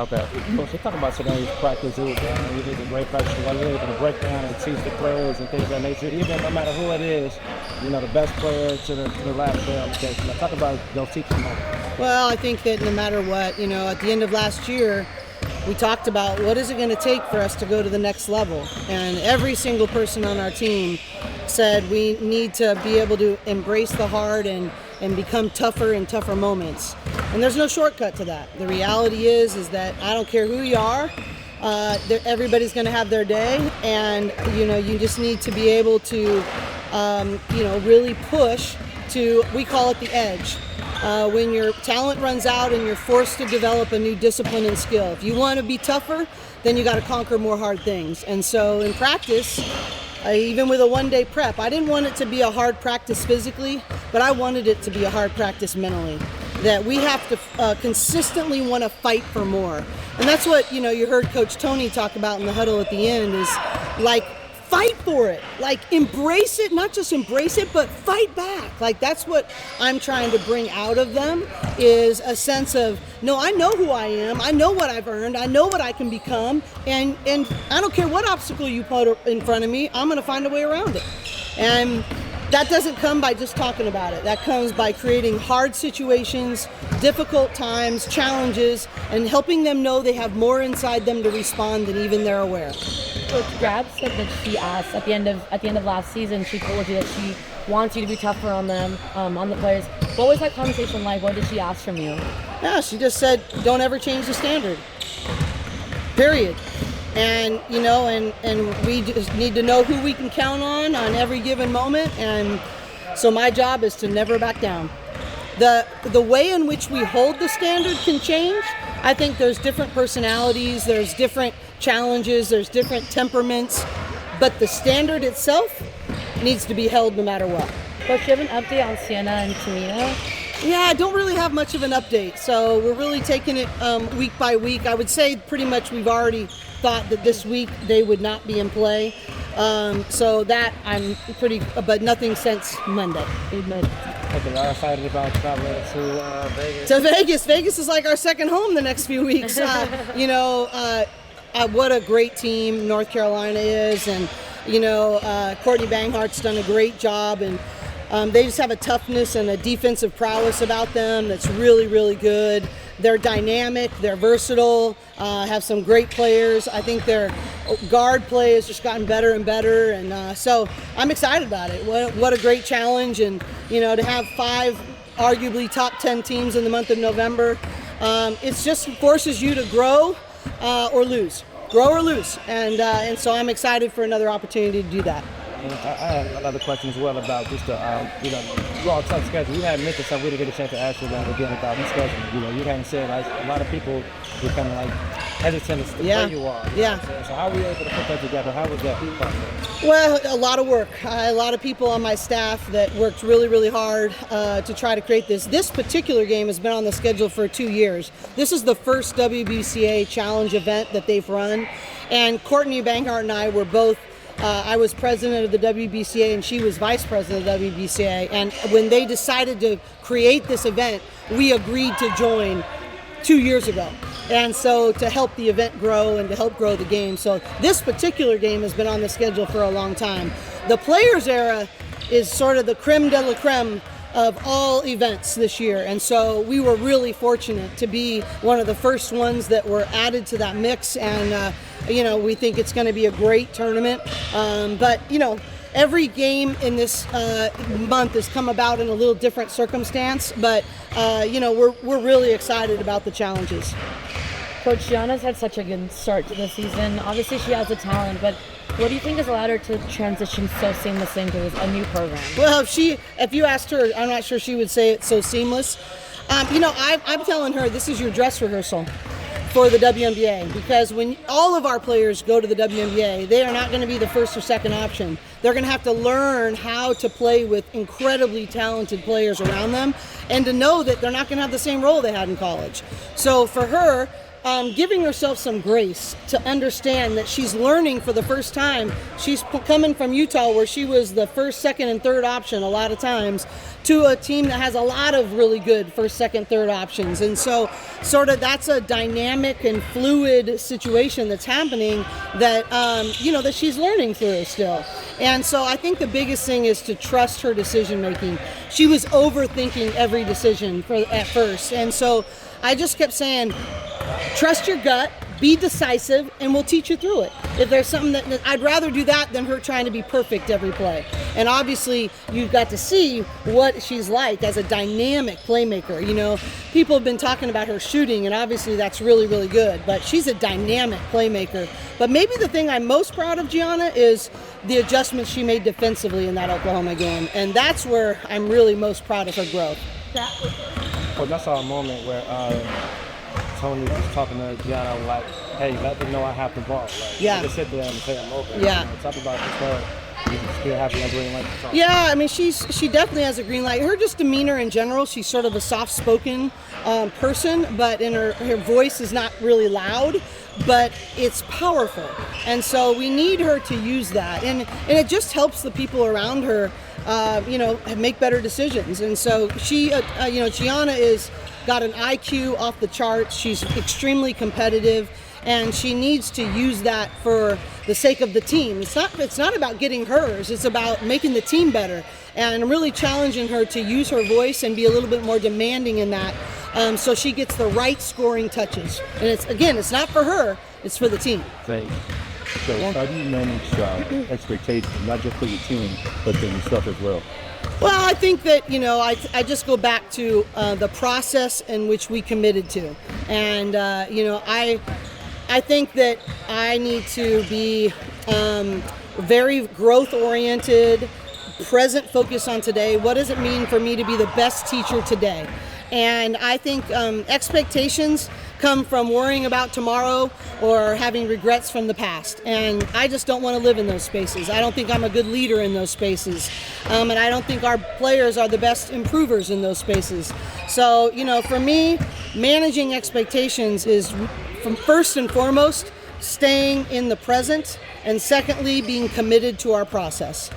Okay. So let's talk about today's practice. You did a great practice. You were able to break down and teach the players and things of that nature. Even no matter who it is, the best player to the last player on the case. Talk about those teaching moments. Well, I think that no matter what, at the end of last year, we talked about what is it going to take for us to go to the next level. And every single person on our team said we need to be able to embrace the hard and become tougher in tougher moments. And there's no shortcut to that. The reality is that I don't care who you are, everybody's going to have their day, and you just need to be able to really push to, we call it the edge. When your talent runs out and you're forced to develop a new discipline and skill. If you want to be tougher, then you got to conquer more hard things. And so in practice, even with a one-day prep, I didn't want it to be a hard practice physically, but I wanted it to be a hard practice mentally. That we have to consistently want to fight for more. And that's what, you heard Coach Tony talk about in the huddle at the end is like, fight for it, like embrace it, not just embrace it, but fight back. Like that's what I'm trying to bring out of them is a sense of, no, I know who I am, I know what I've earned, I know what I can become, and I don't care what obstacle you put in front of me, I'm gonna find a way around it. And that doesn't come by just talking about it. That comes by creating hard situations, difficult times, challenges, and helping them know they have more inside them to respond than even they're aware. Coach Grab said that she asked at the end of last season, she told you that she wants you to be tougher on them, on the players. What was that conversation like? What did she ask from you? Yeah, she just said, don't ever change the standard. Period. And and we just need to know who we can count on every given moment. And so my job is to never back down. The way in which we hold the standard can change. I think there's different personalities, there's different challenges, there's different temperaments, but the standard itself needs to be held no matter what. Coach, do you have an update on Gianna and Tamina? Yeah, I don't really have much of an update. So we're really taking it week by week. I would say pretty much we've already thought that this week they would not be in play. So that I'm pretty, but nothing since Monday. Okay, I'm excited about traveling to Vegas. To Vegas. Vegas is like our second home the next few weeks. What a great team North Carolina is. And, Courtney Banghart's done a great job. And they just have a toughness and a defensive prowess about them that's really, really good. They're dynamic, they're versatile, have some great players. I think their guard play has just gotten better and better, and so I'm excited about it. What a great challenge, and to have 5 arguably top 10 teams in the month of November, it just forces you to grow or lose, and so I'm excited for another opportunity to do that. And I have another question as well about just the, you all tough schedule. You hadn't mentioned something we didn't get a chance to ask you about again about the schedule. You hadn't said like a lot of people were kind of like hesitant to where you are. Yeah. So how were you able to put that together? How was that process? Well, a lot of work. A lot of people on my staff that worked really, really hard to try to create this. This particular game has been on the schedule for 2 years. This is the first WBCA Challenge event that they've run, and Courtney Banghart and I were both. I was president of the WBCA and she was vice president of the WBCA. And when they decided to create this event, we agreed to join 2 years ago. And so to help the event grow and to help grow the game. So this particular game has been on the schedule for a long time. The Players Era is sort of the creme de la creme of all events this year. And so we were really fortunate to be one of the first ones that were added to that mix. And, we think it's going to be a great tournament. But every game in this month has come about in a little different circumstance. But, we're really excited about the challenges. Coach, Gianna's had such a good start to the season. Obviously, she has the talent, but what do you think has allowed her to transition so seamlessly into a new program? Well, if you asked her, I'm not sure she would say it's so seamless. I'm telling her this is your dress rehearsal for the WNBA, because when all of our players go to the WNBA, they are not going to be the first or second option. They're going to have to learn how to play with incredibly talented players around them and to know that they're not going to have the same role they had in college. So for her, giving herself some grace to understand that she's learning for the first time. She's coming from Utah, where she was the first, second, and third option a lot of times, to a team that has a lot of really good first, second, third options. And so sort of that's a dynamic and fluid situation that's happening that, that she's learning through still. And so I think the biggest thing is to trust her decision making. She was overthinking every decision at first. And so I just kept saying, trust your gut, be decisive, and we'll teach you through it. If there's something that I'd rather do that than her trying to be perfect every play. And obviously, you've got to see what she's like as a dynamic playmaker. People have been talking about her shooting, and obviously that's really, really good. But she's a dynamic playmaker. But maybe the thing I'm most proud of, Gianna, is the adjustments she made defensively in that Oklahoma game. And that's where I'm really most proud of her growth. Well, that's our moment where Tony was talking to Gianna like, hey, let them know I have the ball. Like, just sit there and say I'm open. Yeah. Talk about this girl. Still having a green light. Yeah, I mean, she definitely has a green light. Her just demeanor in general, she's sort of a soft-spoken person, but in her voice is not really loud, but it's powerful. And so we need her to use that. And it just helps the people around her, make better decisions. And so she, Gianna is got an IQ off the charts. She's extremely competitive, and she needs to use that for the sake of the team. It's not about getting hers. It's about making the team better. And I'm really challenging her to use her voice and be a little bit more demanding in that, so she gets the right scoring touches. And it's not for her. It's for the team. Thanks. So how do you manage expectations, not just for your team, but for yourself as well? Well, I think that, I just go back to the process in which we committed to. And, I think that I need to be very growth-oriented, present focus on today. What does it mean for me to be the best teacher today? And I think expectations come from worrying about tomorrow or having regrets from the past. And I just don't want to live in those spaces. I don't think I'm a good leader in those spaces. And I don't think our players are the best improvers in those spaces. So, for me, managing expectations is, from first and foremost, staying in the present, and secondly, being committed to our process.